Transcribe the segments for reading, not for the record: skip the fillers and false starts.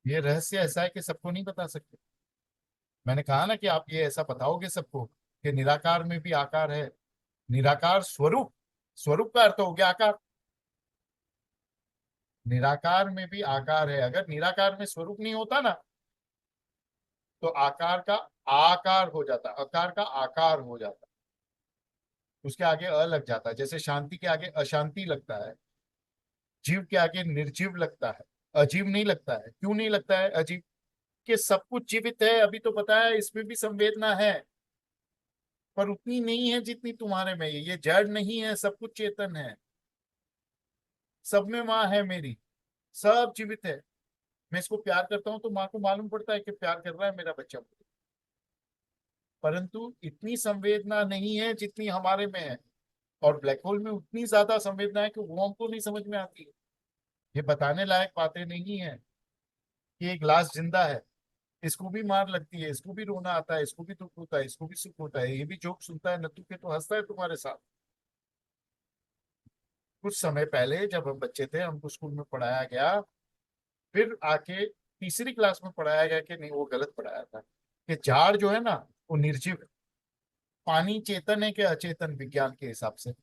ये रहस्य ऐसा है कि सबको नहीं बता सकते। मैंने कहा ना कि आप ये ऐसा बताओगे सबको कि निराकार में भी आकार है। निराकार स्वरूप, स्वरूप का अर्थ हो गया आकार। निराकार में भी आकार है। अगर निराकार में स्वरूप नहीं होता ना, तो आकार का आकार हो जाता, आकार का आकार हो जाता, उसके आगे अ लग जाता है। जैसे शांति के आगे अशांति लगता है, जीव के आगे निर्जीव लगता है, अजीव नहीं लगता है। क्यों नहीं लगता है अजीव? कि सब कुछ जीवित है, अभी तो बताया, इसमें भी संवेदना है, पर उतनी नहीं है जितनी तुम्हारे में। ये जड़ नहीं है, सब कुछ चेतन है। सब में माँ है मेरी, सब जीवित है। मैं इसको प्यार करता हूं तो माँ को मालूम पड़ता है कि प्यार कर रहा है मेरा बच्चा मुझे। परंतु इतनी संवेदना नहीं है जितनी हमारे में है। और ब्लैक होल में उतनी ज्यादा संवेदना है कि वो हमको नहीं समझ में आती है। ये बताने लायक बातें नहीं है कि ये ग्लास जिंदा है, इसको भी मार लगती है, इसको भी रोना आता है, इसको भी दुख होता है, इसको भी सुख होता है, ये भी जोक सुनता है, नत्थु के तो हंसता है तुम्हारे साथ। कुछ समय पहले जब हम बच्चे थे, हमको स्कूल में पढ़ाया गया, फिर आके तीसरी क्लास में पढ़ाया गया कि नहीं, वो गलत पढ़ाया था, कि झाड़ जो है ना वो निर्जीव है। पानी चेतन है कि अचेतन, विज्ञान के हिसाब से।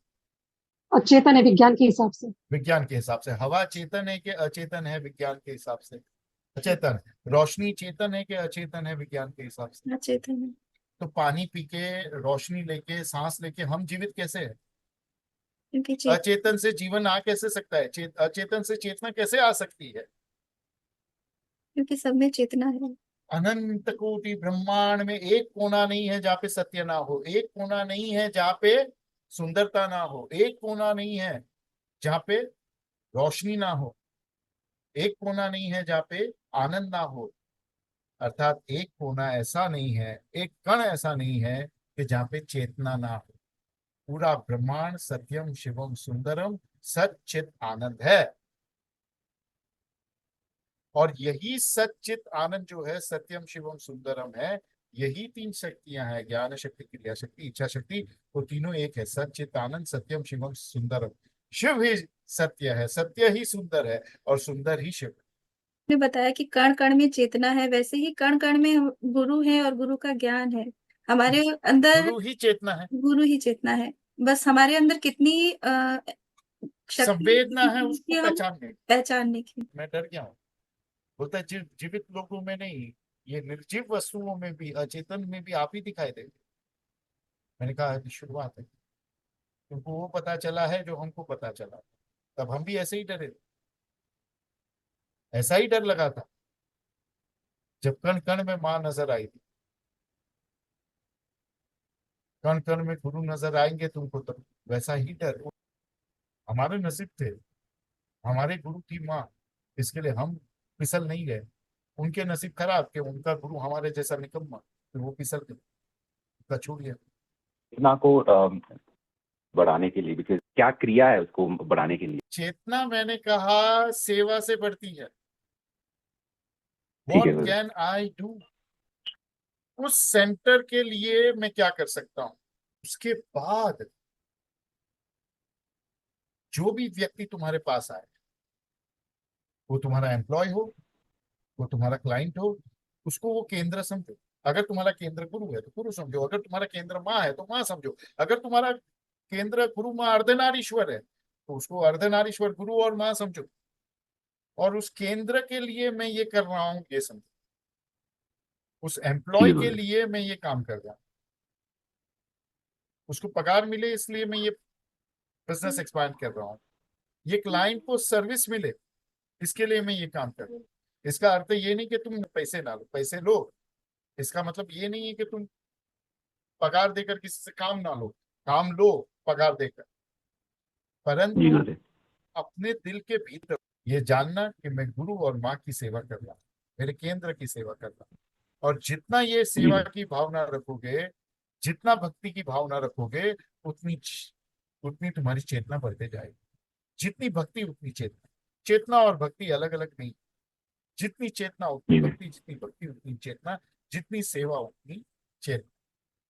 और चेतन है विज्ञान के हिसाब से। विज्ञान के हिसाब से हवा चेतन है कि अचेतन है, विज्ञान के हिसाब से अचेतन है। रोशनी चेतन है कि अचेतन है, विज्ञान के हिसाब से। हाँ, चेतन है। तो पानी पी के, रोशनी लेके, सांस लेके हम जीवित कैसे हैं? क्योंकि चेत अचेतन से जीवन आ कैसे सकता है? अचेतन से चेतना कैसे आ सकती है? क्योंकि सब में चेतना है। अनंत कोटि ब्रह्मांड में एक कोना नहीं है जहाँ पे सत्य ना हो, एक कोना नहीं है जहाँ पे सुंदरता ना हो, एक कोना नहीं है जहाँ पे रोशनी ना हो, एक कोना नहीं है जहाँ पे आनंद ना हो। अर्थात एक कोना ऐसा नहीं है, एक कण ऐसा नहीं है कि जहाँ पे चेतना ना हो। पूरा ब्रह्मांड सत्यम शिवम सुंदरम सच्चित आनंद है। और यही सच्चित आनंद जो है, सत्यम शिवम सुंदरम है, यही तीन शक्तियां हैं, ज्ञान शक्ति, क्रिया शक्ति, इच्छा शक्ति। वो तीनों एक है, सच्चित आनंद, सत्यम शिवम सुंदरम। शिव ही सत्य है, सत्य ही सुंदर है, और सुंदर ही शिव। ने बताया कि कण कण में चेतना है, वैसे ही कण कण में गुरु है और गुरु का ज्ञान है हमारे अंदर। गुरु ही चेतना है। गुरु ही चेतना है। बस हमारे अंदर कितनी शक्ति संवेदना है है उसको कि हम पहचानने की। पहचानने की। मैं डर गया हूँ। बोलता है जीवित लोगों में नहीं, ये निर्जीव वस्तुओं में भी, अचेतन में भी आप ही दिखाई देते। मैंने कहा अभी शुरुआत है, क्योंकि वो पता चला है जो हमको पता चला। तब हम भी ऐसे ही डरे थे, ऐसा ही डर लगा था जब कण कण में माँ नजर आई थी। कण कण में गुरु नजर आएंगे तुमको, तब वैसा ही डर। हमारे नसीब थे, हमारे गुरु थी माँ, इसके लिए हम फिसल नहीं गए। उनके नसीब खराब कि उनका गुरु हमारे जैसा निकम्मा, फिर वो फिसल गए, उसका छूट गया। चेतना को बढ़ाने के लिए, बिकॉज क्या क्रिया है उसको बढ़ाने के लिए? चेतना मैंने कहा सेवा से बढ़ती है। ठीक है what Guru. Can I do? उस सेंटर के लिए मैं क्या कर सकता हूं? उसके बाद जो भी व्यक्ति तुम्हारे पास आए, वो तुम्हारा एम्प्लॉय हो, वो तुम्हारा क्लाइंट हो, उसको वो केंद्र समझो। अगर तुम्हारा केंद्र गुरु है तो गुरु समझो, अगर तुम्हारा केंद्र माँ है तो माँ समझो, अगर तुम्हारा केंद्र गुरु माँ अर्धनारीश्वर है तो उसको अर्धनारीश्वर गुरु और माँ समझो। और उस केंद्र के लिए मैं ये कर रहा हूं ये समझो, उस ठीक एम्प्लॉय है के गुरु। लिए मैं ये काम कर रहा हूँ, उसको पगार मिले इसलिए मैं ये बिजनेस एक्सपांड कर रहा हूँ, ये क्लाइंट को सर्विस मिले इसके लिए मैं ये काम कर रहा हूँ। इसका अर्थ ये नहीं कि तुम पैसे ना लो, पैसे लो। इसका मतलब ये नहीं है कि तुम पगार देकर किसी से काम ना लो, काम लो पगार देकर। जी परंतु गुरु। अपने दिल के भीतर ये जानना कि मैं गुरु और माँ की सेवा कर रहा हूँ, मेरे केंद्र की सेवा कर रहा हूँ। और जितना ये जी सेवा गुरु। की भावना रखोगे, जितना भक्ति की भावना रखोगे, उतनी उतनी तुम्हारी चेतना बढ़ते जाएगी। जितनी भक्ति उतनी चेतना। चेतना और भक्ति अलग अलग नहीं। जितनी चेतना उतनी जी गुरु। भक्ति, जितनी भक्ति उतनी चेतना, जितनी सेवा उतनी चेतना।